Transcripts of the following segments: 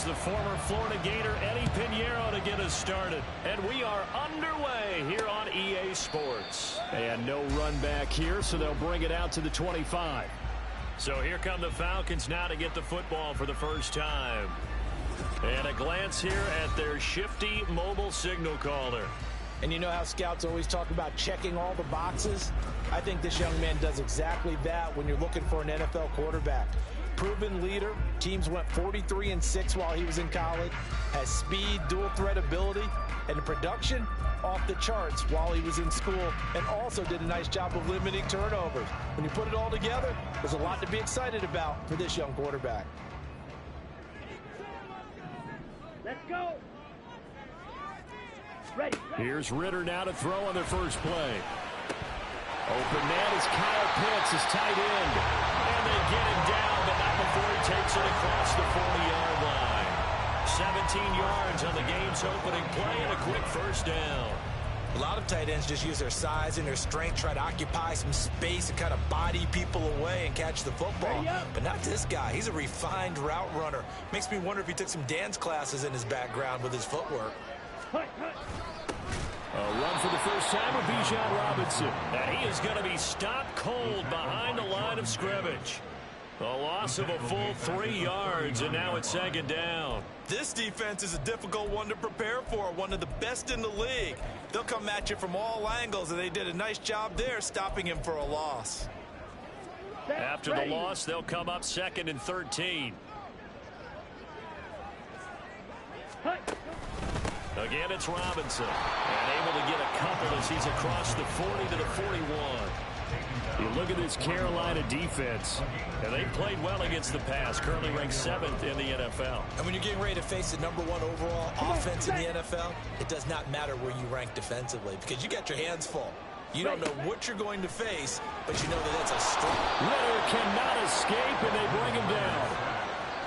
here's the former Florida Gator Eddie Pinheiro to get us started. And we are underway here on EA Sports. And no run back here, so they'll bring it out to the 25. So here come the Falcons now to get the football for the first time. And a glance here at their shifty mobile signal caller. And you know how scouts always talk about checking all the boxes? I think this young man does exactly that when you're looking for an NFL quarterback. Proven leader. Teams went 43-6 while he was in college. Has speed, dual threat ability, and the production off the charts while he was in school, and also did a nice job of limiting turnovers. When you put it all together, there's a lot to be excited about for this young quarterback. Let's go. Ready. Here's Ritter now to throw on their first play. Open man is Kyle Pitts, his tight end. And they get him down, but not before he takes it across the 40-yard line. 17 yards on the game's opening play and a quick first down. A lot of tight ends just use their size and their strength, try to occupy some space and kind of body people away and catch the football. But not this guy. He's a refined route runner. Makes me wonder if he took some dance classes in his background with his footwork. A run for the first time with Bijan Robinson. And he is going to be stopped cold behind the line of scrimmage. A loss of a full 3 yards, and now it's second down. This defense is a difficult one to prepare for, one of the best in the league. They'll come at you from all angles, and they did a nice job there stopping him for a loss. After the loss, they'll come up 2nd and 13. Again, it's Robinson. And able to get a couple as he's across the 40 to the 41. You look at this Carolina defense, and they played well against the pass, currently ranked 7th in the NFL. And when you're getting ready to face the #1 overall offense in the NFL, it does not matter where you rank defensively because you got your hands full. You don't know what you're going to face, but you know that that's a strength. Ritter cannot escape, and they bring him down.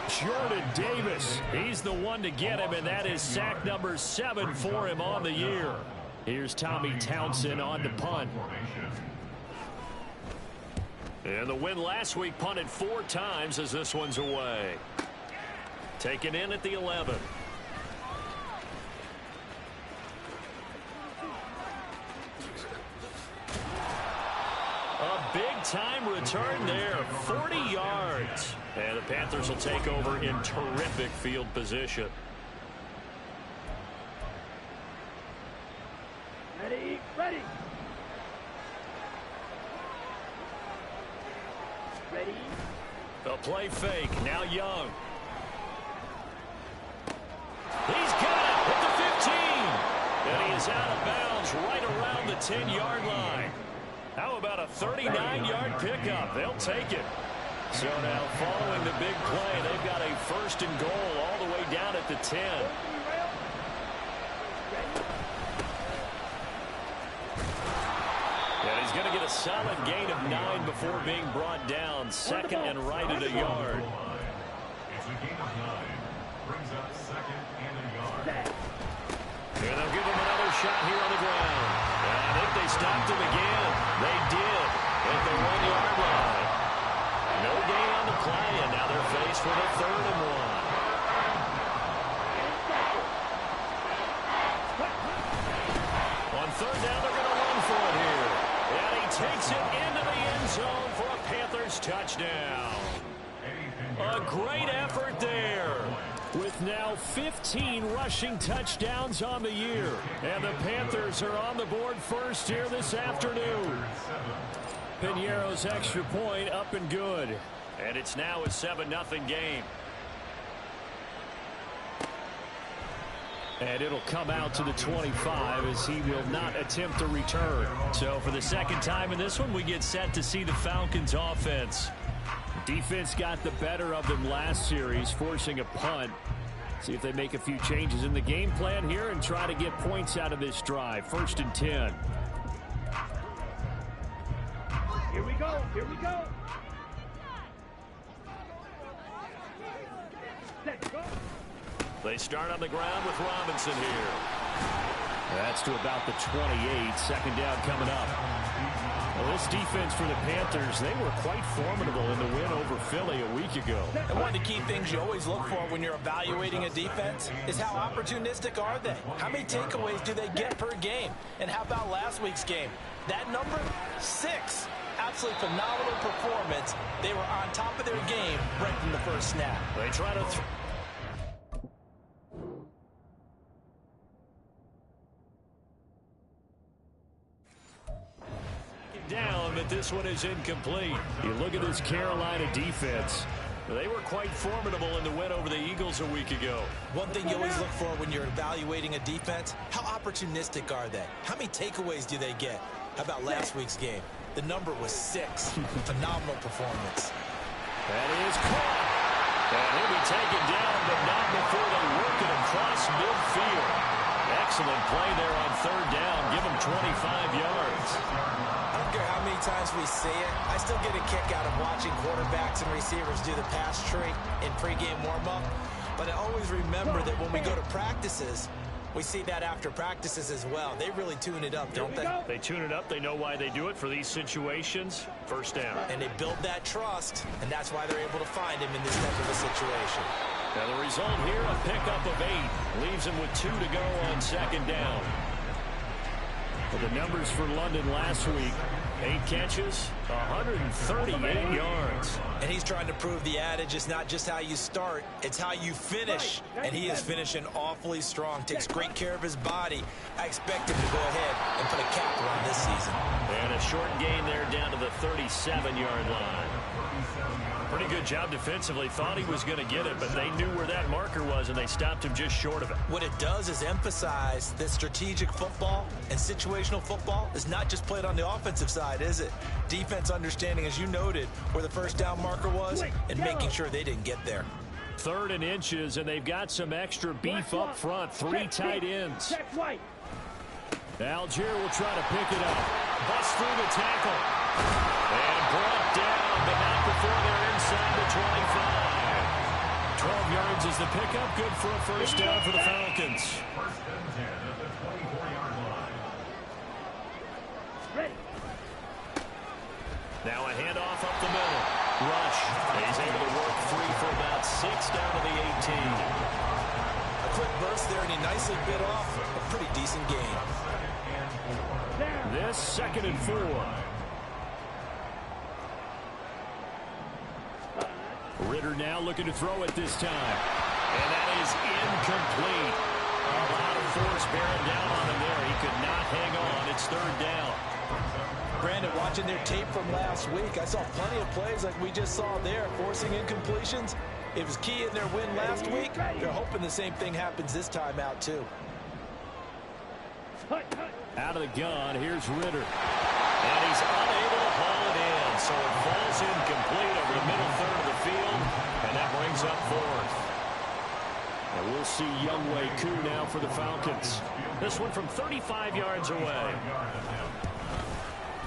Jordan Davis, he's the one to get him, and that is sack number 7 for him on the year. Here's Tommy Townsend on to punt. And the win last week punted 4 times as this one's away. Taken in at the 11. A big-time return there, 40 yards. And the Panthers will take over in terrific field position. Ready, ready. Ready. A play fake, now Young. He's got it at the 15. And he is out of bounds right around the 10-yard line. How about a 39-yard pickup? They'll take it. So now following the big play, they've got a 1st and goal all the way down at the 10. And he's going to get a solid gain of 9 before being brought down. 2nd and right at a yard. It's a gain of 9. Brings up 2nd and a yard. And they'll give him another shot here on the ground. And I think they stopped him again. They did at the 1-yard line. No gain on the play, and now they're faced with a 3rd and 1. On 3rd down, they're going to run for it here. And he takes it into the end zone for a Panthers touchdown. A great effort there. With now 15 rushing touchdowns on the year. And the Panthers are on the board first here this afternoon. Pinheiro's extra point up and good. And it's now a 7-0 game. And it'll come out to the 25 as he will not attempt a return. So for the 2nd time in this one, we get set to see the Falcons offense. Defense got the better of them last series, forcing a punt. See if they make a few changes in the game plan here and try to get points out of this drive. 1st and 10. Here we go. Here we go. Let's go. They start on the ground with Robinson here. That's to about the 28. Second down coming up. Well, this defense for the Panthers, they were quite formidable in the win over Philly a week ago. And one of the key things you always look for when you're evaluating a defense is how opportunistic are they? How many takeaways do they get per game? And how about last week's game? That number, 6. Absolutely phenomenal performance. They were on top of their game right from the first snap. They try to down, but this one is incomplete. You look at this Carolina defense. They were quite formidable in the win over the Eagles a week ago. One thing you always look for when you're evaluating a defense, how opportunistic are they? How many takeaways do they get? How about last week's game? The number was 6. Phenomenal performance. That is caught. And he'll be taken down, but not before they work it across midfield. Excellent play there on third down. Give him 25 yards. I don't care how many times we see it. I still get a kick out of watching quarterbacks and receivers do the pass tree in pregame warm-up. But I always remember that when we go to practices, we see that after practices as well. They really tune it up, don't they? They tune it up. They know why they do it for these situations. First down. And they build that trust, and that's why they're able to find him in this type of a situation. Now the result here, a pickup of 8. Leaves him with 2 to go on second down. Well, the numbers for London last week, 8 catches, 138 yards. And he's trying to prove the adage is not just how you start, it's how you finish. And he is finishing awfully strong, takes great care of his body. I expect him to go ahead and put a cap on this season. And a short gain there down to the 37-yard line. Pretty good job defensively. Thought he was going to get it, but they knew where that marker was, and they stopped him just short of it. What it does is emphasize that strategic football and situational football is not just played on the offensive side, is it? Defense understanding, as you noted, where the first down marker was and making sure they didn't get there. 3rd and inches, and they've got some extra beef up front. 3 tight ends. Algier will try to pick it up. Bust through the tackle. And brought down, but not before they're inside the 25. 12 yards is the pickup. Good for a first down for the Falcons. First and 10 at the 24-yard line. Ready. Now a handoff up the middle. Rush. He's able to work free for about 6 down to the 18. A quick burst there, and he nicely bit off a pretty decent gain. This 2nd and 4. Ritter now looking to throw it this time. And that is incomplete. A lot of force bearing down on him there. He could not hang on. It's 3rd down. Brandon, watching their tape from last week, I saw plenty of plays like we just saw there, forcing incompletions. It was key in their win last week. They're hoping the same thing happens this time out, too. Out of the gun, here's Ritter. And he's unable to haul it in, so it falls incomplete over the middle third of the field, and that brings up 4th. And we'll see Younghoe Koo now for the Falcons. This one from 35 yards away.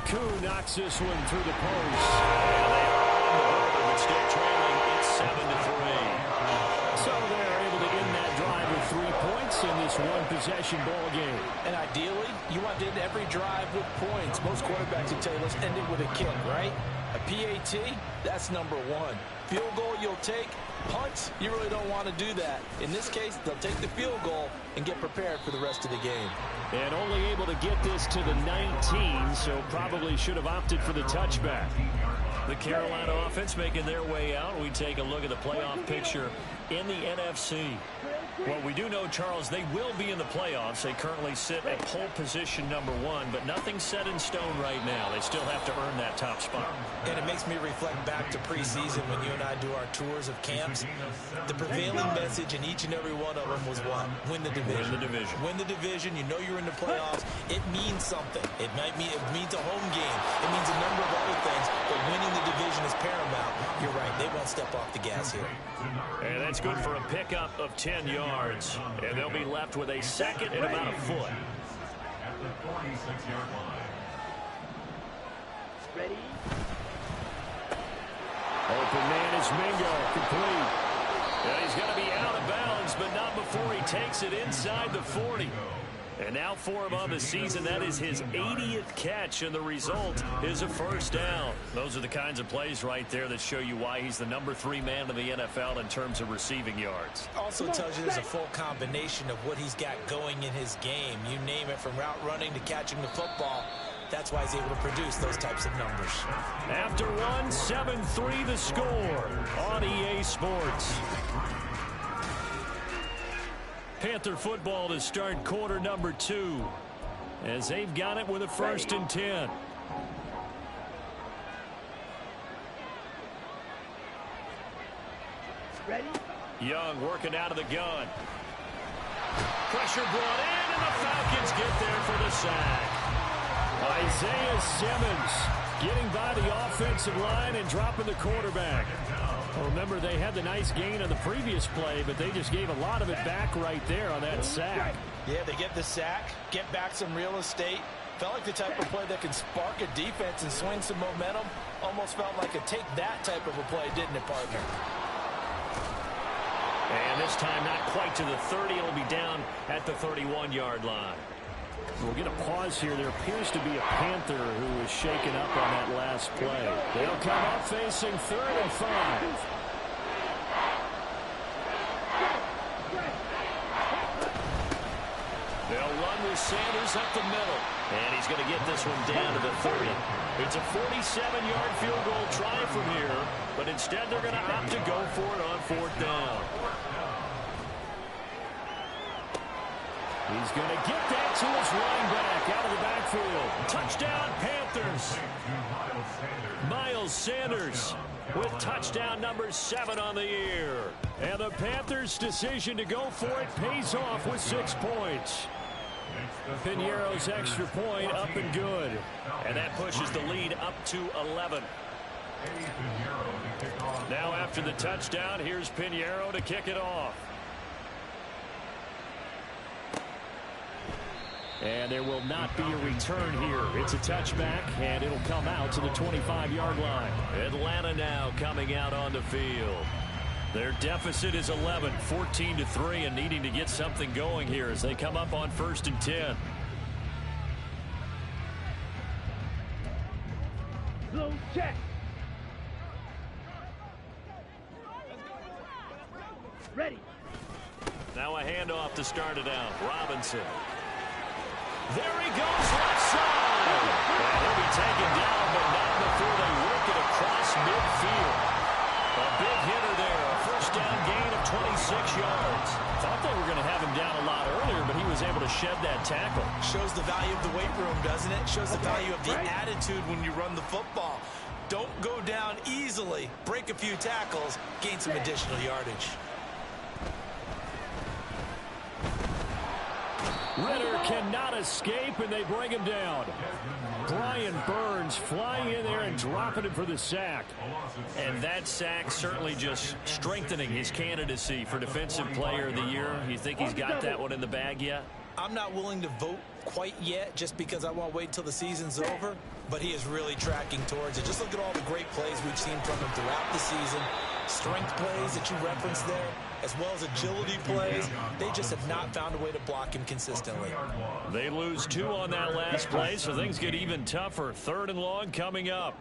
Koo knocks this one through the post. And they are on the board, but still trailing. It's 7-3. So they're able to end that drive with 3 points in this one-possession ball game. And ideally, you want to end every drive with points. Most quarterbacks will tell you, let's end it with a kick, right? A PAT, that's number 1. Field goal you'll take. Punts, you really don't want to do that. In this case, they'll take the field goal and get prepared for the rest of the game. And only able to get this to the 19, so probably should have opted for the touchback. The Carolina offense making their way out. We take a look at the playoff picture in the NFC. Well, we do know, Charles, they will be in the playoffs. They currently sit at pole position number 1, but nothing's set in stone right now. They still have to earn that top spot. And it makes me reflect back to preseason when you and I do our tours of camps. The prevailing message in each and every one of them was what? Win the division. Win the division. Win the division. You know you're in the playoffs. It means something. It means a home game. It means a number of other things, but winning the division is paramount. You're right. They won't step off the gas here. And that's good for a pickup of 10 yards. And they'll be left with a 2nd and about a foot. At the 46-yard line. Ready. Open man is Mingo, complete. And he's going to be out of bounds, but not before he takes it inside the 40. And now for him on the season, that is his 80th catch, and the result is a first down. Those are the kinds of plays right there that show you why he's the #3 man in the NFL in terms of receiving yards. Also tells you there's a full combination of what he's got going in his game. You name it, from route running to catching the football. That's why he's able to produce those types of numbers. After one, 7-3 the score on EA Sports. Panther football to start quarter number 2 as they've got it with a 1st and 10. Ready? Young working out of the gun. Pressure brought in, and the Falcons get there for the sack. Isaiah Simmons getting by the offensive line and dropping the quarterback. Well, remember, they had the nice gain on the previous play, but they just gave a lot of it back right there on that sack. Yeah, they get the sack, get back some real estate. Felt like the type of play that can spark a defense and swing some momentum. Almost felt like a take-that type of a play, didn't it, partner? And this time not quite to the 30. It'll be down at the 31-yard line. We'll get a pause here. There appears to be a Panther who was shaken up on that last play. They'll come up facing 3rd and 5. They'll run with Sanders up the middle. And he's going to get this one down to the 30. It's a 47-yard field goal try from here, but instead they're going to opt to go for it on 4th down. He's going to get that to his running back out of the backfield. Touchdown, Panthers. Miles Sanders with touchdown number 7 on the year. And the Panthers' decision to go for it pays off with 6 points. Piñeiro's extra point up and good. And that pushes the lead up to 11. Now after the touchdown, here's Piñeiro to kick it off. And there will not be a return here. It's a touchback, and it'll come out to the 25-yard line. Atlanta now coming out on the field. Their deficit is 11, 14-3, and needing to get something going here as they come up on 1st and 10. Blue check. Ready. Now a handoff to start it out. Robinson. There he goes, left side. And he'll be taken down, but not before they work it across midfield. A big hitter there, a 1st down gain of 26 yards. Thought they were going to have him down a lot earlier, but he was able to shed that tackle. Shows the value of the weight room, doesn't it? Shows the value of the attitude when you run the football. Don't go down easily. Break a few tackles, gain some additional yardage. Ritter cannot escape, and they bring him down. Brian Burns flying in there and dropping him for the sack. And that sack certainly just strengthening his candidacy for Defensive Player of the Year. You think he's got that one in the bag yet? I'm not willing to vote quite yet just because I want to wait until the season's over, but he is really tracking towards it. Just look at all the great plays we've seen from him throughout the season. Strength plays that you referenced there, as well as agility plays. They just have not found a way to block him consistently. They lose 2 on that last play, so things get even tougher. 3rd and long coming up.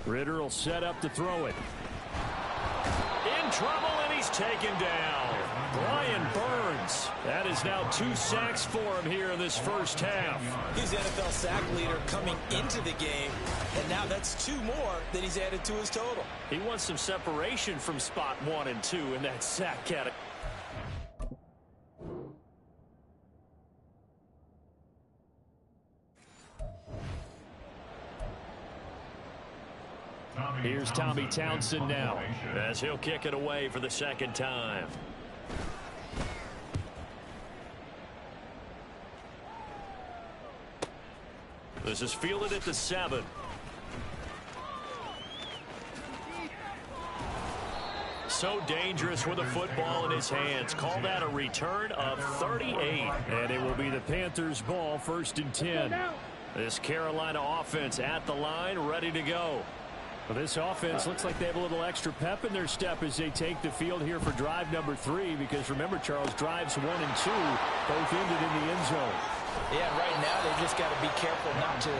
Ritter will set up to throw it. In trouble, and he's taken down. Brian Burns. That is now 2 sacks for him here in this first half. He's the NFL sack leader coming into the game, and now that's 2 more that he's added to his total. He wants some separation from spot 1 and 2 in that sack category. Here's Tommy Townsend now as he'll kick it away for the 2nd time. This is fielded at the 7. So dangerous with a football in his hands. Call that a return of 38. And it will be the Panthers' ball, 1st and 10. This Carolina offense at the line, ready to go. Well, this offense looks like they have a little extra pep in their step as they take the field here for drive number 3, because remember, Charles, drives 1 and 2 both ended in the end zone. Yeah, right now they just got to be careful not to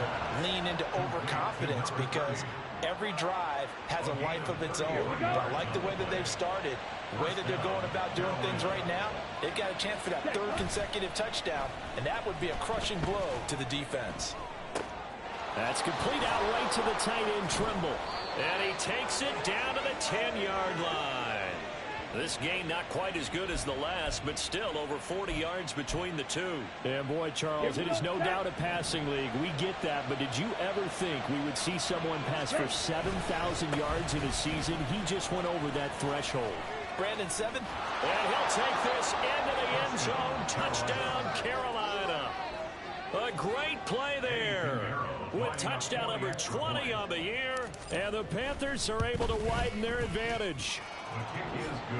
lean into overconfidence, because every drive has a life of its own. But I like the way that they've started, the way that they're going about doing things right now. They've got a chance for that 3rd consecutive touchdown, and that would be a crushing blow to the defense. That's complete out right to the tight end, Trimble. And he takes it down to the 10-yard line. This gain not quite as good as the last, but still over 40 yards between the two. And boy, Charles, it is no doubt a passing league. We get that, but did you ever think we would see someone pass for 7,000 yards in a season? He just went over that threshold. Brandon, 7. And he'll take this into the end zone. Touchdown, Carolina. A great play there with touchdown number 20 on the year. And the Panthers are able to widen their advantage.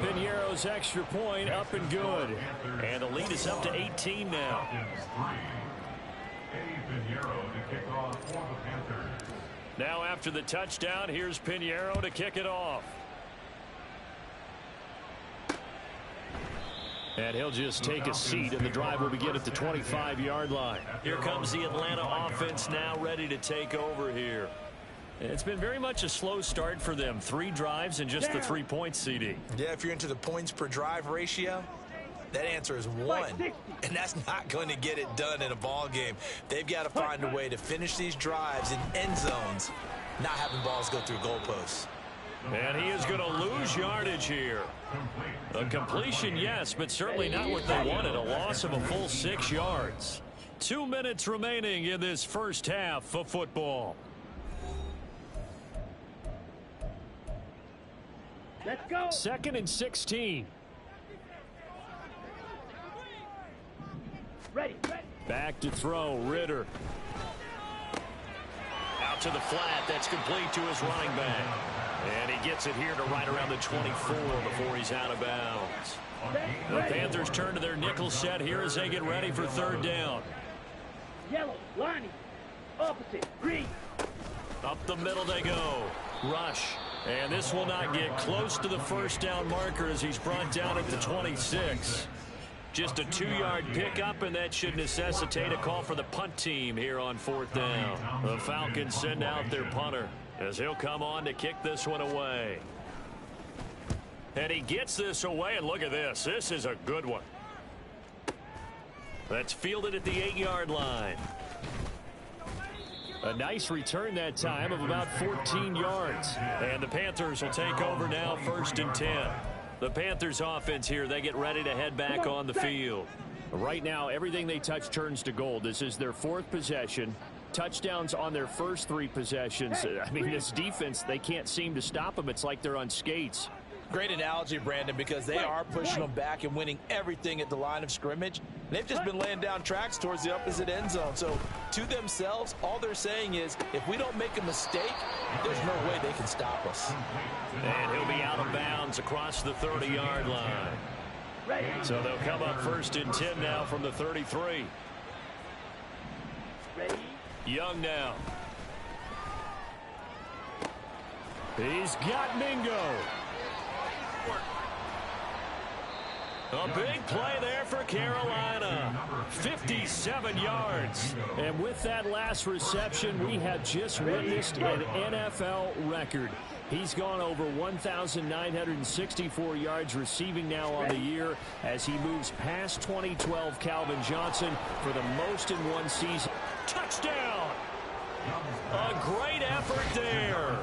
Piñeiro's extra point up and good. And the lead is up to 18 now. Now after the touchdown, here's Piñeiro to kick it off. And he'll just take a seat, and the drive will begin at the 25-yard line. Here comes the Atlanta offense now ready to take over here. It's been very much a slow start for them. 3 drives and just the 3 points, CD. Yeah, if you're into the points per drive ratio, that answer is 1. And that's not going to get it done in a ball game. They've got to find a way to finish these drives in end zones, not having balls go through goalposts. And he is going to lose yardage here. A completion, yes, but certainly not what they wanted. A loss of a full 6 yards. 2 minutes remaining in this first half of football. Let's go. 2nd and 16. Ready. Back to throw, Ritter. Out to the flat, that's complete to his running back. And he gets it here to right around the 24 before he's out of bounds. The Panthers turn to their nickel set here as they get ready for 3rd down. Yellow, lining, opposite, green. Up the middle they go. Rush. And this will not get close to the first down marker as he's brought down at the 26. Just a 2-yard pickup, and that should necessitate a call for the punt team here on 4th down. The Falcons send out their punter as he'll come on to kick this one away. And he gets this away, and look at this. This is a good one. That's fielded at the 8-yard line. A nice return that time of about 14 yards. And the Panthers will take over now, 1st and 10. The Panthers offense here, they get ready to head back on the field. Right now, everything they touch turns to gold. This is their 4th possession. Touchdowns on their first 3 possessions. I mean, this defense, they can't seem to stop them. It's like they're on skates. Great analogy, Brandon, because they are pushing them back and winning everything at the line of scrimmage. They've just been laying down tracks towards the opposite end zone. So to themselves, all they're saying is, if we don't make a mistake, there's no way they can stop us. And he'll be out of bounds across the 30-yard line. So they'll come up 1st and 10 now from the 33. Ready. Young now. He's got Mingo. A big play there for Carolina. 57 yards. And with that last reception, we have just witnessed an NFL record. He's gone over 1,964 yards receiving now on the year as he moves past 2012 Calvin Johnson for the most in one season. Touchdown! A great effort there.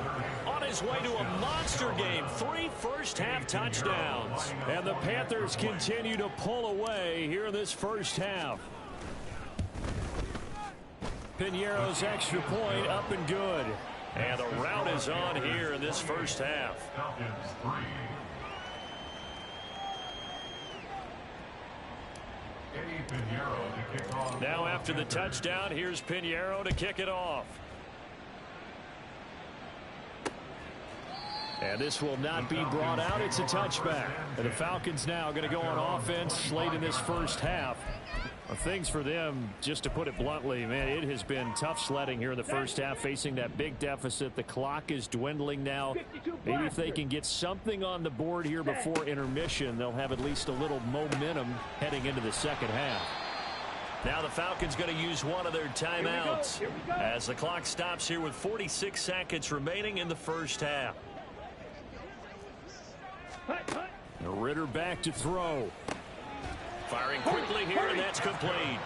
On his way to a monster game, 3 first-half touchdowns. And the Panthers continue to pull away here in this first half. Piñeiro's extra point up and good. And the route is on here in this first half. Now after the touchdown, here's Piñeiro to kick it off. And this will not be brought out. It's a touchback. And the Falcons now going to go on offense late in this first half. Things for them, just to put it bluntly, man, it has been tough sledding here in the first half, facing that big deficit. The clock is dwindling now. Maybe if they can get something on the board here before intermission, they'll have at least a little momentum heading into the second half. Now the Falcons going to use one of their timeouts as the clock stops here with 46 seconds remaining in the first half. Ritter back to throw. Firing quickly here, and that's complete.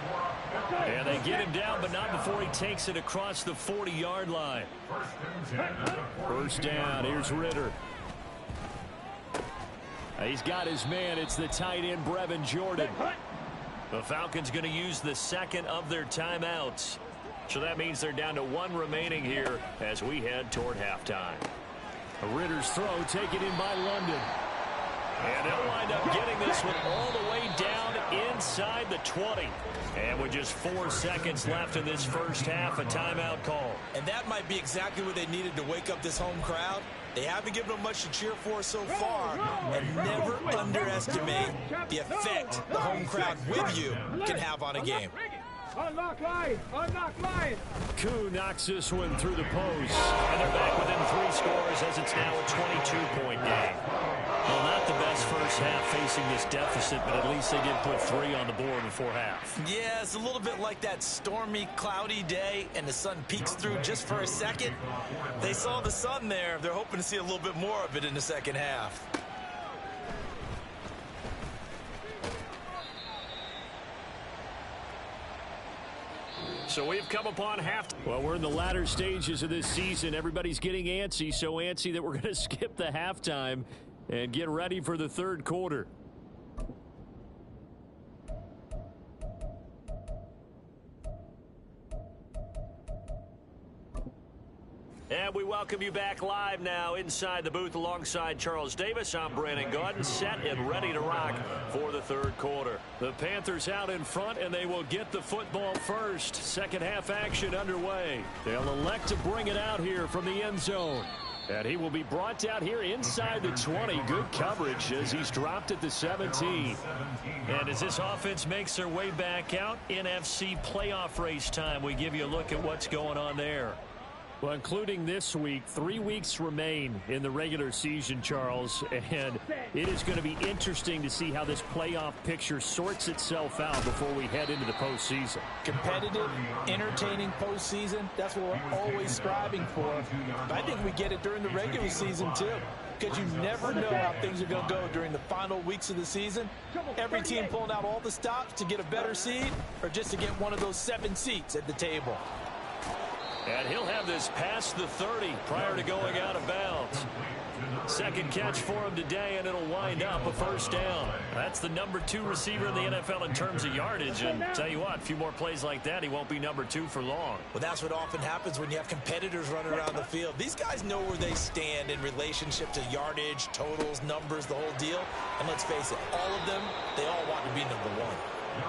And they get him down, but not before he takes it across the 40-yard line. First down, here's Ritter. He's got his man. It's the tight end, Brevin Jordan. The Falcons going to use the second of their timeouts. So that means they're down to one remaining here as we head toward halftime. Ritter's throw taken in by London. And they'll wind up getting this one all the way down inside the 20. And with just 4 seconds left in this first half, a timeout call. And that might be exactly what they needed to wake up this home crowd. They haven't given them much to cheer for so far. And never underestimate the effect the home crowd with you can have on a game. Unlock line! Unlock line! Koo knocks this one through the post. And they're back within 3 scores as it's now a 22-point game. Well, not the best first half facing this deficit, but at least they did put 3 on the board before half. Yeah, it's a little bit like that stormy, cloudy day, and the sun peeks through just for a second. They saw the sun there. They're hoping to see a little bit more of it in the second half. So we've come upon half. Well, we're in the latter stages of this season. Everybody's getting antsy, so antsy that we're going to skip the halftime and get ready for the third quarter. And we welcome you back live now inside the booth alongside Charles Davis. I'm Brandon Gaudin, set and ready to rock for the third quarter. The Panthers out in front, and they will get the football first. Second half action underway. They'll elect to bring it out here from the end zone. And he will be brought down here inside the 20. Good coverage as he's dropped at the 17. And as this offense makes their way back out, NFC playoff race time, we give you a look at what's going on there. Well, including this week, 3 weeks remain in the regular season, Charles, and it is going to be interesting to see how this playoff picture sorts itself out before we head into the postseason. Competitive, entertaining postseason, that's what we're always striving for. But I think we get it during the regular season, too, because you never know how things are going to go during the final weeks of the season. Every team pulling out all the stops to get a better seed or just to get one of those 7 seats at the table. And he'll have this past the 30 prior to going out of bounds. Second catch for him today, and it'll wind up a first down. That's the number 2 receiver in the NFL in terms of yardage. And tell you what, a few more plays like that, he won't be number 2 for long. Well, that's what often happens when you have competitors running around the field. These guys know where they stand in relationship to yardage, totals, numbers, the whole deal. And let's face it, all of them, they all want to be number 1.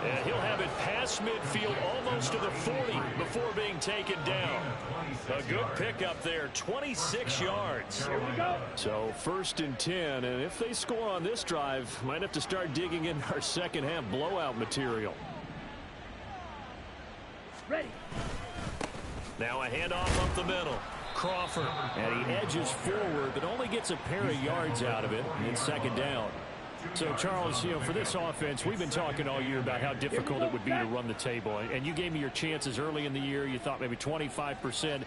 And he'll have it past midfield almost to the 40 before being taken down. A good pickup there, 26 yards. Here we go. So first and 10, and if they score on this drive, might have to start digging in our second half blowout material. Ready. Now a handoff up the middle. Crawford, and he edges forward, but only gets a pair of yards out of it in second down. So, Charles, you know, for this offense, we've been talking all year about how difficult it would be to run the table. And you gave me your chances early in the year. You thought maybe 25%. A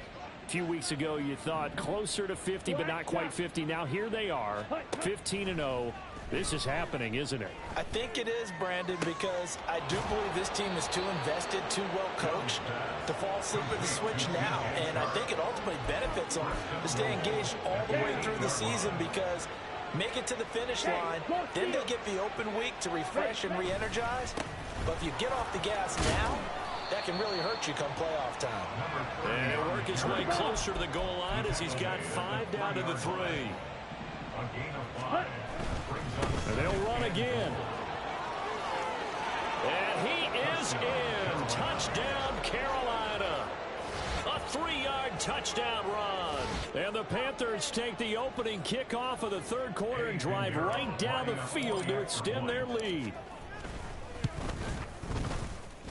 few weeks ago, you thought closer to 50, but not quite 50. Now, here they are, 15-0. This is happening, isn't it? I think it is, Brandon, because I do believe this team is too invested, too well coached to fall asleep at the switch now. And I think it ultimately benefits them to stay engaged all the way through the season because make it to the finish line, then they get the open week to refresh and re-energize. But if you get off the gas now, that can really hurt you come playoff time. And he'll work his way closer to the goal line as he's got 5 down to the 3. And they'll run again. And he is in. Touchdown, Carolina. A 3-yard touchdown run. And the Panthers take the opening kickoff of the third quarter and drive right down the field to extend their lead.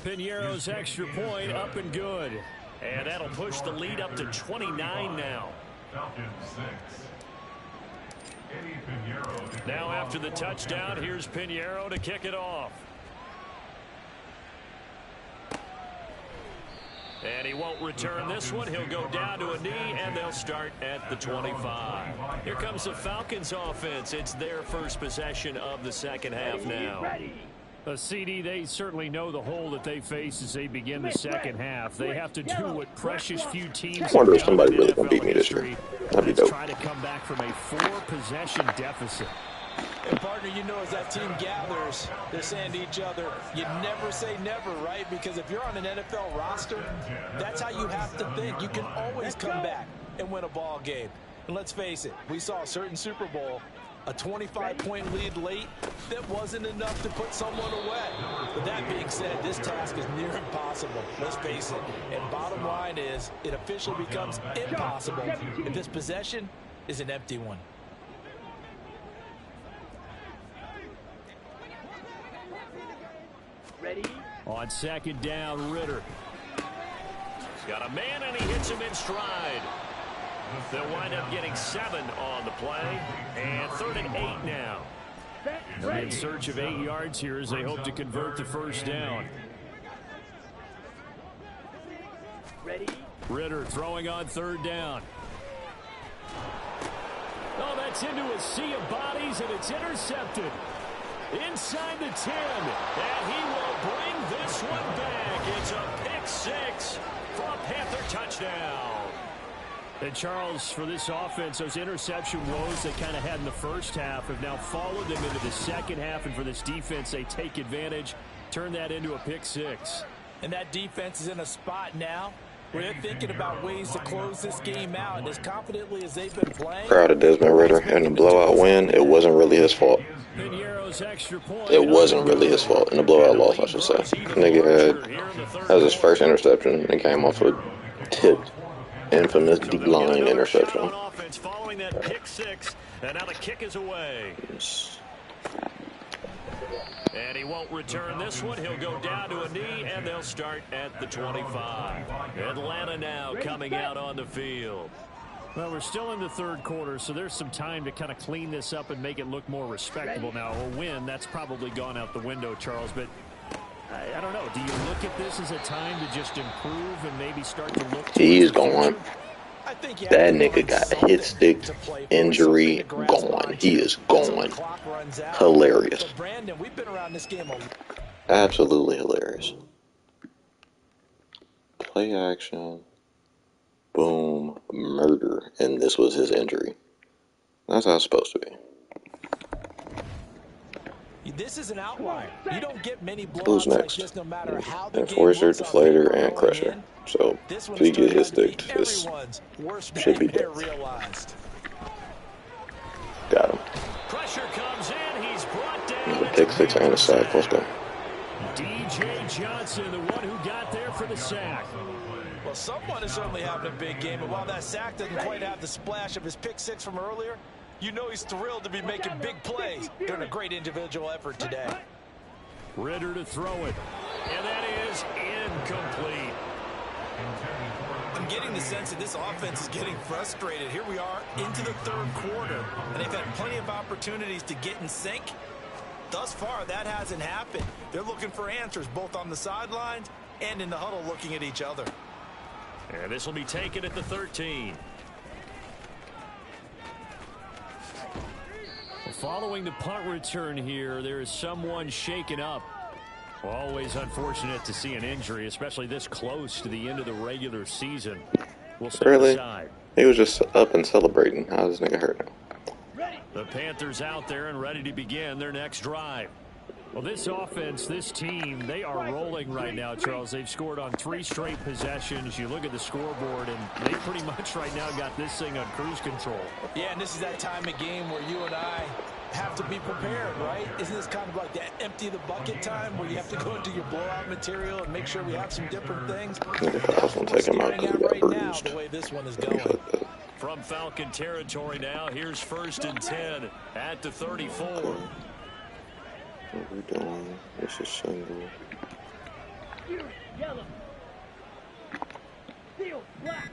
Piñeiro's extra point up and good. And that'll push the lead up to 29 now. Falcons 6. Now after the touchdown, here's Piñeiro to kick it off. And he won't return this one. He'll go down to a knee, and they'll start at the 25. Here comes the Falcons offense. It's their first possession of the second half now. CD, they certainly know the hole that they face as they begin the second half. They have to do what precious few teams. I wonder if somebody really gonna beat me this year. That'd be dope. Try to come back from a 4-possession deficit. And partner, you know, as that team gathers, they're saying to each other, you never say never, right? Because if you're on an NFL roster, that's how you have to think. You can always come back and win a ball game. And let's face it, we saw a certain Super Bowl, a 25-point lead late, that wasn't enough to put someone away. But that being said, this task is near impossible. Let's face it. And bottom line is, it officially becomes impossible if this possession is an empty one. Ready? On second down, Ritter. He's got a man, and he hits him in stride. They'll wind up getting 7 on the play, and 3rd and 8 now. They're in search of 8 yards here as they hope to convert the first down. Ready? Ritter throwing on 3rd down. Oh, that's into a sea of bodies, and it's intercepted. Inside the 10, and he will bring this one back. It's a pick 6 for a Panther touchdown. And Charles, for this offense, those interception woes they kind of had in the first half have now followed them into the second half. And for this defense, they take advantage, turn that into a pick 6. And that defense is in a spot now where they're thinking about ways to close this game out. And as confidently as they've been playing, Proud of Desmond Ritter and the blowout win. It wasn't really his fault. Piñeiro's extra point. It wasn't really his fault. In the blowout loss, I should say. Nigga that was his first interception and came off a tipped, infamous deep line interception. Following that pick 6, and now the kick is away. And he won't return this one. He'll go down to a knee, and they'll start at the 25. Atlanta now coming out on the field. Well, we're still in the third quarter, so there's some time to kind of clean this up and make it look more respectable. Now, a win, that's probably gone out the window, Charles, but I don't know. Do you look at this as a time to just improve and maybe start to look? He's gone. That nigga got a hit stick injury gone. He is gone. Hilarious. Absolutely hilarious. Play action. Boom. Murder. And this was his injury. That's how it's supposed to be. This is an outlier. You don't get many Who's blowouts like next? this no matter how the game Enforcer, looks Deflator, out there and Crusher. in. So, This if he get his stick, everyone's this worst should be nightmare death. realized. Got him. Pressure comes in. He's brought down. Pick 6 and a sack. Let's go. DJ Johnson, the one who got there for the sack. Well, someone is certainly having a big game, and while that sack doesn't quite have the splash of his pick 6 from earlier, you know he's thrilled to be making big plays during a great individual effort today. Ritter to throw it, and that is incomplete. I'm getting the sense that this offense is getting frustrated. Here we are into the third quarter, and they've had plenty of opportunities to get in sync. Thus far, that hasn't happened. They're looking for answers both on the sidelines and in the huddle looking at each other. And this will be taken at the 13. Following the punt return here, there is someone shaken up. Well, always unfortunate to see an injury, especially this close to the end of the regular season. We'll step Really? aside. He was just up and celebrating. How's this nigga hurt now? The Panthers out there and ready to begin their next drive. Well, this offense, this team, they are rolling right now, Charles. They've scored on 3 straight possessions. You look at the scoreboard, and they pretty much right now got this thing on cruise control. Yeah, and this is that time of game where you and I have to be prepared, right? Isn't this kind of like that empty the bucket time where you have to go into your blowout material and make sure we have some different things? I was gonna take him out because he got Right now, bruised. the way this one is Let me going. click that. From Falcon territory now, here's 1st and 10 at the 34. What we doing? This is single. You, yellow. Steel, black.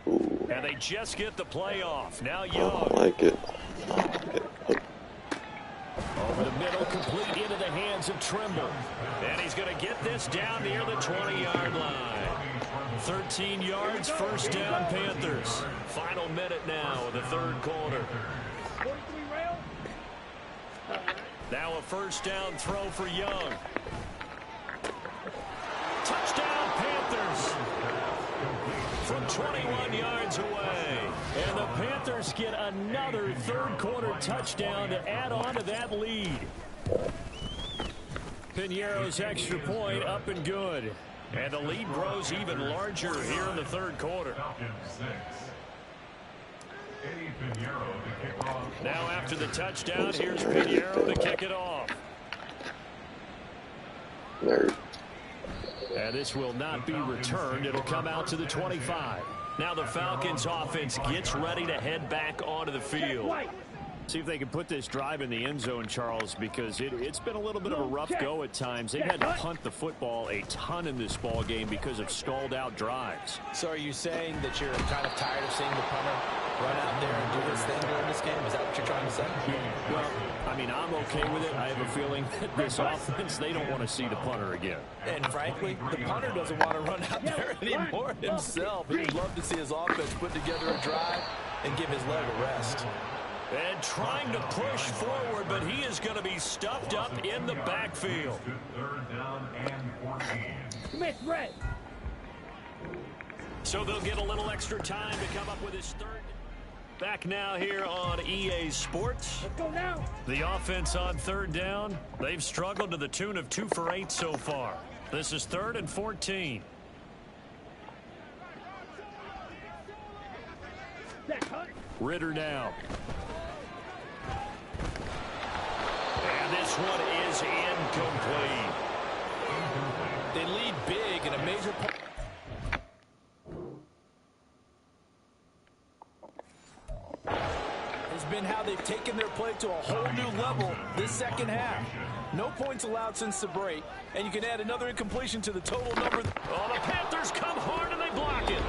Ooh, And they just get the play off. Now I Young. don't like it. Over the middle, complete into the hands of Trimble. And he's going to get this down near the 20-yard line. 13 yards, first down, Panthers. Final minute now of the third quarter. 43 rail. Now a first down throw for Young. Touchdown, Panthers. From 21 yards away. And the Panthers get another third quarter touchdown to add on to that lead. Piñeiro's extra point up and good. And the lead grows even larger here in the third quarter. Now after the touchdown, here's Piñeiro to kick it off. Nerd. And this will not be returned. It'll come out to the 25. Now the Falcons offense gets ready to head back onto the field. See if they can put this drive in the end zone, Charles, because it's been a little bit of a rough go at times. They've had to punt the football a ton in this ball game because of stalled out drives. So are you saying that you're kind of tired of seeing the punter run out there and do this thing during this game? Is that what you're trying to say? Well, I mean, I'm okay with it. I have a feeling that this offense, they don't want to see the punter again. And frankly, the punter doesn't want to run out there anymore himself. He'd love to see his offense put together a drive and give his leg a rest. And trying to push forward, but he is going to be stuffed up in the backfield. Smith, red. So they'll get a little extra time to come up with his third. Back now here on EA Sports. Let's go now. The offense on third down. They've struggled to the tune of 2 for 8 so far. This is 3rd and 14. Ritter now. And this one is incomplete. They lead big in a major point. Has been how they've taken their play to a whole new level this second half. No points allowed since the break, and you can add another incompletion to the total number. Oh, the Panthers come hard and they block it.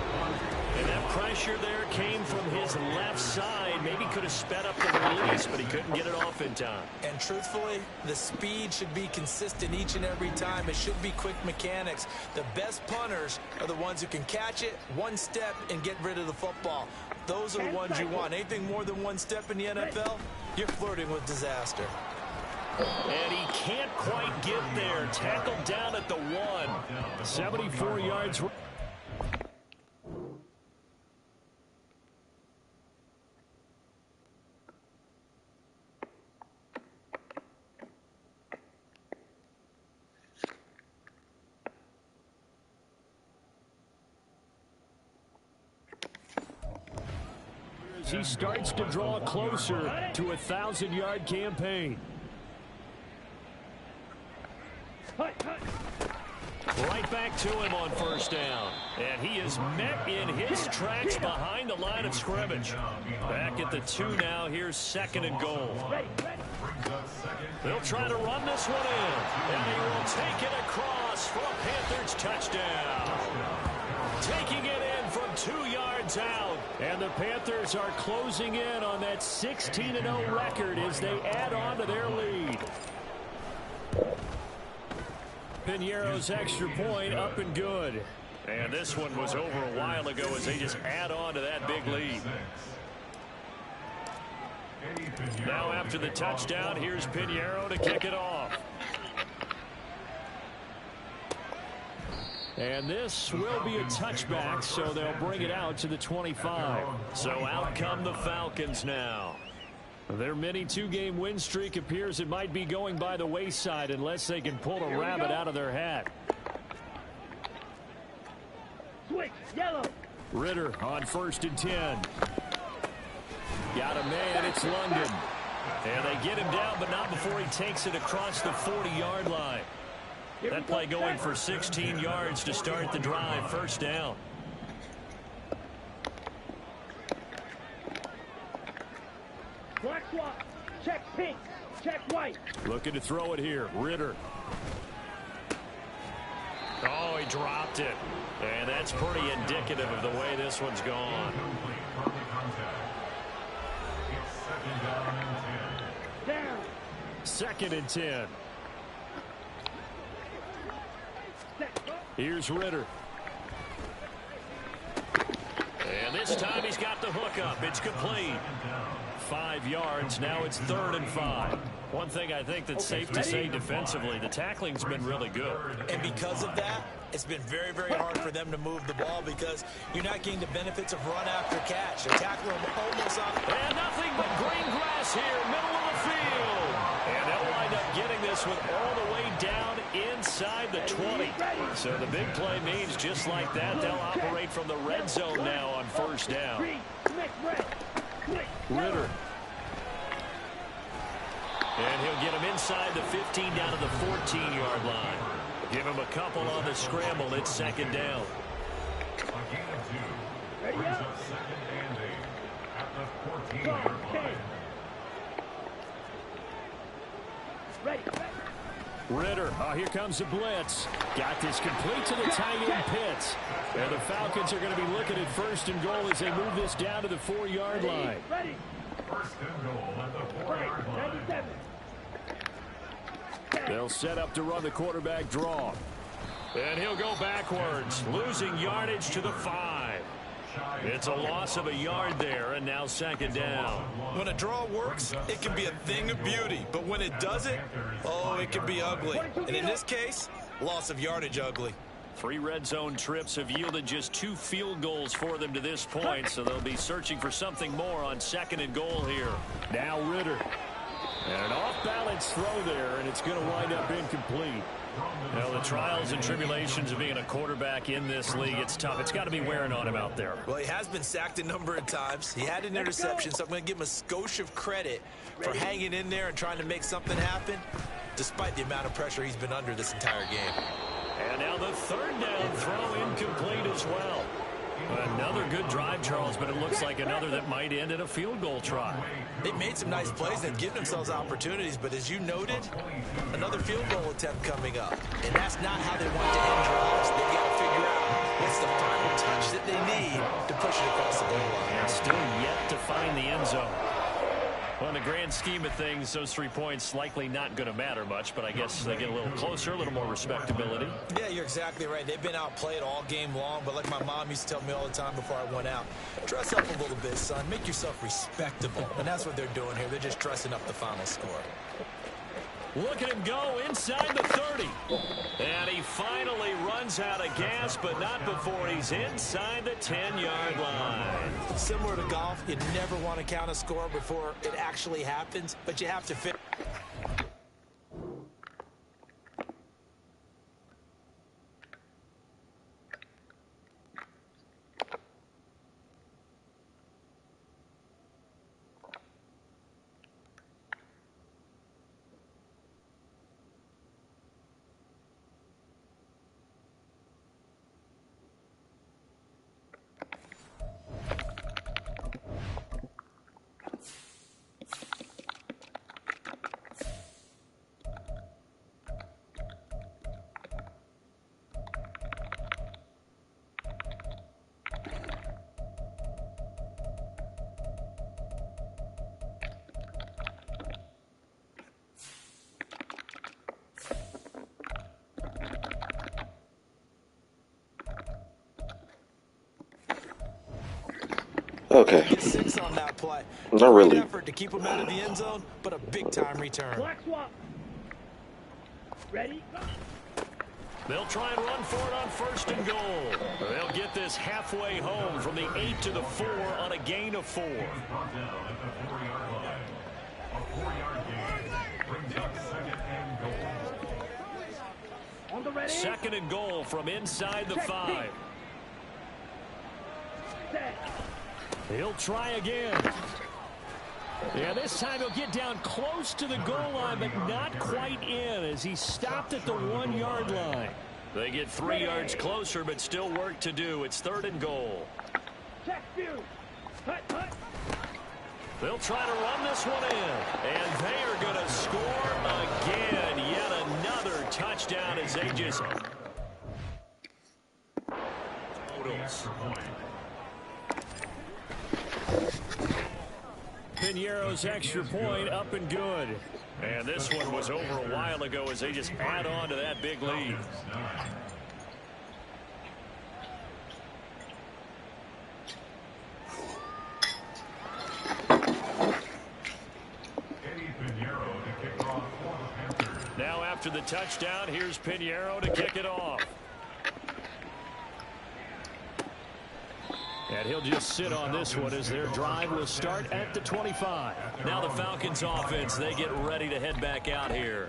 And that pressure there came from his left side. Maybe could have sped up the release, but he couldn't get it off in time. And truthfully, the speed should be consistent each and every time. It should be quick mechanics. The best punters are the ones who can catch it one step and get rid of the football. Those are the ones you want. Anything more than one step in the NFL, you're flirting with disaster. And he can't quite get there. Tackled down at the 1. 74 yards. He starts to draw closer to a 1,000-yard campaign. Right back to him on first down. And he is met in his tracks behind the line of scrimmage. Back at the 2 now. Here's 2nd and goal. They'll try to run this one in. And he will take it across for a Panthers touchdown. Taking it in from 2 yards out. And the Panthers are closing in on that 16-0 record as they add on to their lead. Piñeiro's extra point up and good. And this one was over a while ago as they just add on to that big lead. Now after the touchdown, here's Piñeiro to kick it off. And this will be a touchback, so they'll bring it out to the 25. So out come the Falcons now. Their mini 2-game win streak appears it might be going by the wayside unless they can pull a rabbit out of their hat. Switch, yellow. Ritter on 1st and 10. Got a man, it's London. And they get him down, but not before he takes it across the 40-yard line. That play going for 16 yards to start the drive. First down. Black swap. Check pink. Check white. Looking to throw it here. Ritter. Oh, he dropped it. And that's pretty indicative of the way this one's gone. Second and 10. Here's Ritter. And this time he's got the hook up. It's complete. 5 yards. Now it's 3rd and 5. One thing I think that's safe to say defensively, the tackling's been really good. And because of that, it's been very, very hard for them to move the ball because you're not getting the benefits of run after catch. They're tackling almost on. And nothing but green grass here, middle of the field. And they'll wind up getting this one all the way down inside the 20. So the big play means just like that, they'll operate from the red zone now on 1st down. Ritter. And he'll get him inside the 15 down to the 14-yard line. Give him a couple on the scramble. It's 2nd down. A gain of 2. Brings up 2nd and 8 at the 14-yard line. Ready. Ritter. Oh, here comes the blitz. Got this complete to the tight end Pitts. And the Falcons are going to be looking at 1st and goal as they move this down to the 4-yard line. Ready. 1st and goal at the 4-yard line. 97. They'll set up to run the quarterback draw. And he'll go backwards, losing yardage to the 5. It's a loss of a yard there, and now 2nd down. When a draw works, it can be a thing of beauty. But when it doesn't, oh, it can be ugly. And in this case, loss of yardage ugly. 3 red zone trips have yielded just 2 field goals for them to this point, so they'll be searching for something more on 2nd and goal here. Now Ritter. And an off-balance throw there, and it's going to wind up incomplete. Well, the trials and tribulations of being a quarterback in this league, it's tough. It's got to be wearing on him out there. Well, he has been sacked a number of times. He had an interception, so I'm going to give him a skosh of credit for hanging in there and trying to make something happen, despite the amount of pressure he's been under this entire game. And now the 3rd down throw incomplete as well. Another good drive, Charles, but it looks like another that might end in a field goal try. They made some nice plays. They've given themselves opportunities, but as you noted, another field goal attempt coming up. And that's not how they want to end drives. They've got to figure out what's the final touch that they need to push it across the goal line. And still yet to find the end zone. Well, in the grand scheme of things, those 3 points likely not going to matter much, but I guess they get a little closer, a little more respectability. Yeah, you're exactly right. They've been outplayed all game long, but like my mom used to tell me all the time before I went out, dress up a little bit, son. Make yourself respectable. And that's what they're doing here. They're just dressing up the final score. Look at him go inside the 30. And he finally runs out of gas, but not before he's inside the 10-yard line. Similar to golf, you never want to count a score before it actually happens, but you have to fit. Okay. Get 6 on that play. Not really. Great effort to keep him out of the end zone, but a big-time return. Black swap. Ready? They'll try and run for it on 1st and goal. They'll get this halfway home from the 8 to the 4 on a gain of 4. Brought down at the 4-yard line. A 4-yard gain brings up 2nd and goal. On the ready. 2nd and goal from inside the 5. Set. He'll try again. Yeah, this time he'll get down close to the goal line, but not quite in as he stopped at the 1-yard line. They get 3 yards closer, but still work to do. It's 3rd and goal. Check view. Hut, hut. They'll try to run this one in, and they are going to score again. Yet another touchdown as they just Piñeiro's extra point up and good. And this one was over a while ago as they just add on to that big lead. Now after the touchdown, here's Piñeiro to kick it off. And he'll just sit on this one as their drive will start at the 25. Now the Falcons offense, they get ready to head back out here.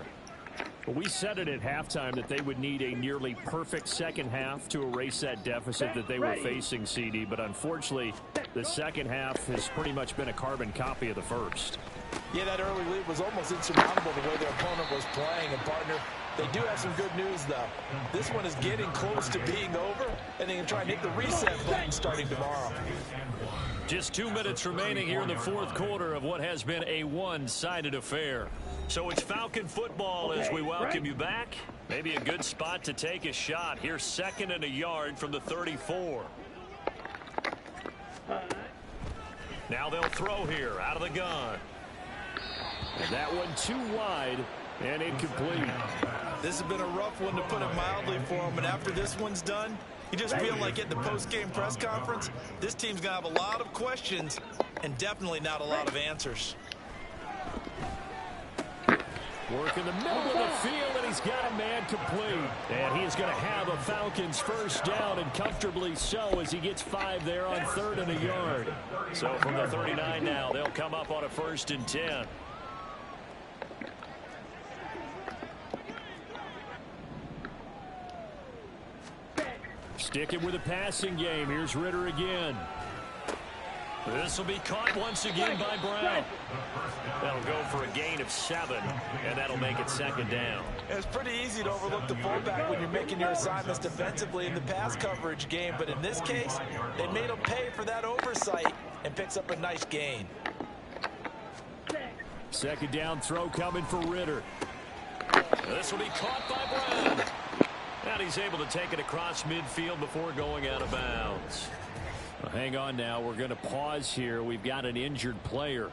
Well, we said it at halftime that they would need a nearly perfect second half to erase that deficit that they were facing, CD. But unfortunately, the second half has pretty much been a carbon copy of the first. Yeah, that early lead was almost insurmountable the way their opponent was playing. And, partner, they do have some good news, though. This one is getting close to being over, and they can try and hit the reset button starting tomorrow. Just 2 minutes remaining here in the fourth quarter of what has been a one-sided affair. So it's Falcon football as we welcome you back. Maybe a good spot to take a shot. Here's 2nd and a yard from the 34. Now they'll throw here out of the gun. And that one too wide and incomplete. This has been a rough one, to put it mildly, for them. And after this one's done, you just feel like at the post-game press conference, this team's going to have a lot of questions and definitely not a lot of answers. Work in the middle of the field, and he's got a man complete. And he is going to have a Falcons first down, and comfortably so, as he gets 5 there on 3rd and a yard. So from the 39 now, they'll come up on a 1st and 10. Sticking with the passing game. Here's Ritter again. This will be caught once again by Brown. That'll go for a gain of 7, and that'll make it 2nd down. It's pretty easy to overlook the fullback when you're making your assignments defensively in the pass coverage game, but in this case, they made him pay for that oversight and picks up a nice gain. 2nd down throw coming for Ritter. This will be caught by Brown. And he's able to take it across midfield before going out of bounds. Well, hang on now. We're going to pause here. We've got an injured player,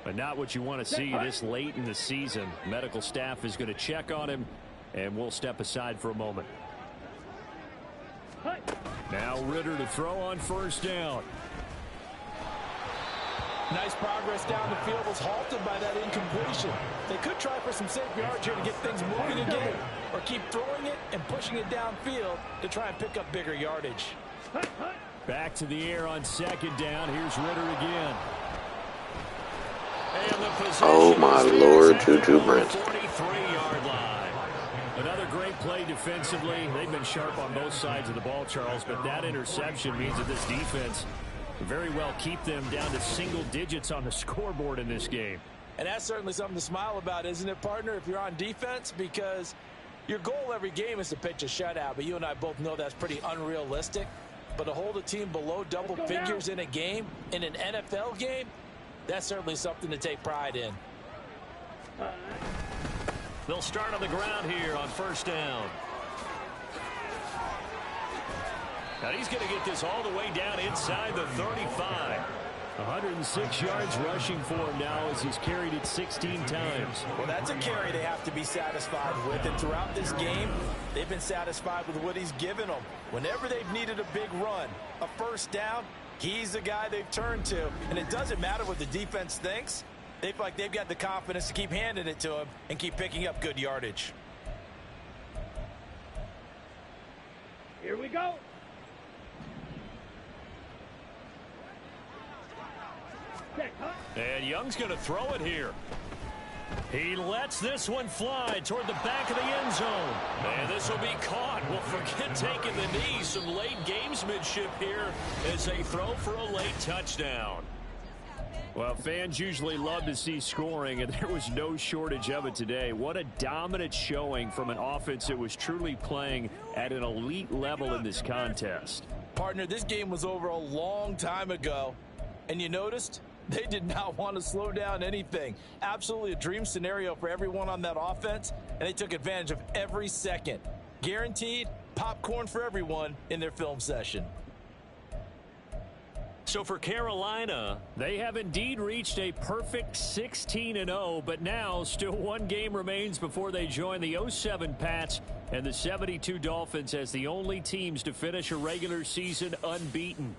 but not what you want to see this late in the season. Medical staff is going to check on him, and we'll step aside for a moment. Now Ritter to throw on 1st down. Nice progress down the field was halted by that incompletion. They could try for some safe yards here to get things moving again, or keep throwing it and pushing it downfield to try and pick up bigger yardage. Back to the air on 2nd down. Here's Ritter again. Oh my Lord, Juju Brent. 43-yard line. Another great play defensively. They've been sharp on both sides of the ball, Charles, but that interception means that this defense very well keep them down to single digits on the scoreboard in this game. And that's certainly something to smile about, isn't it, partner, if you're on defense? Because your goal every game is to pitch a shutout, but you and I both know that's pretty unrealistic. But to hold a team below double figures in a game, in an NFL game, that's certainly something to take pride in. They'll start on the ground here on 1st down. Now he's going to get this all the way down inside the 35. 106 yards rushing for him now as he's carried it 16 times. Well, that's a carry they have to be satisfied with. And throughout this game, they've been satisfied with what he's given them. Whenever they've needed a big run, a 1st down, he's the guy they've turned to. And it doesn't matter what the defense thinks. They feel like they've got the confidence to keep handing it to him and keep picking up good yardage. Here we go. And Young's going to throw it here. He lets this one fly toward the back of the end zone. And this will be caught. Well, forget taking the knee. Some late gamesmanship here as they throw for a late touchdown. Well, fans usually love to see scoring, and there was no shortage of it today. What a dominant showing from an offense that was truly playing at an elite level in this contest. Partner, this game was over a long time ago, and you noticed they did not want to slow down anything. Absolutely a dream scenario for everyone on that offense, and they took advantage of every second. Guaranteed popcorn for everyone in their film session. So for Carolina, they have indeed reached a perfect 16-0, but now still one game remains before they join the 07 Pats and the 72 Dolphins as the only teams to finish a regular season unbeaten.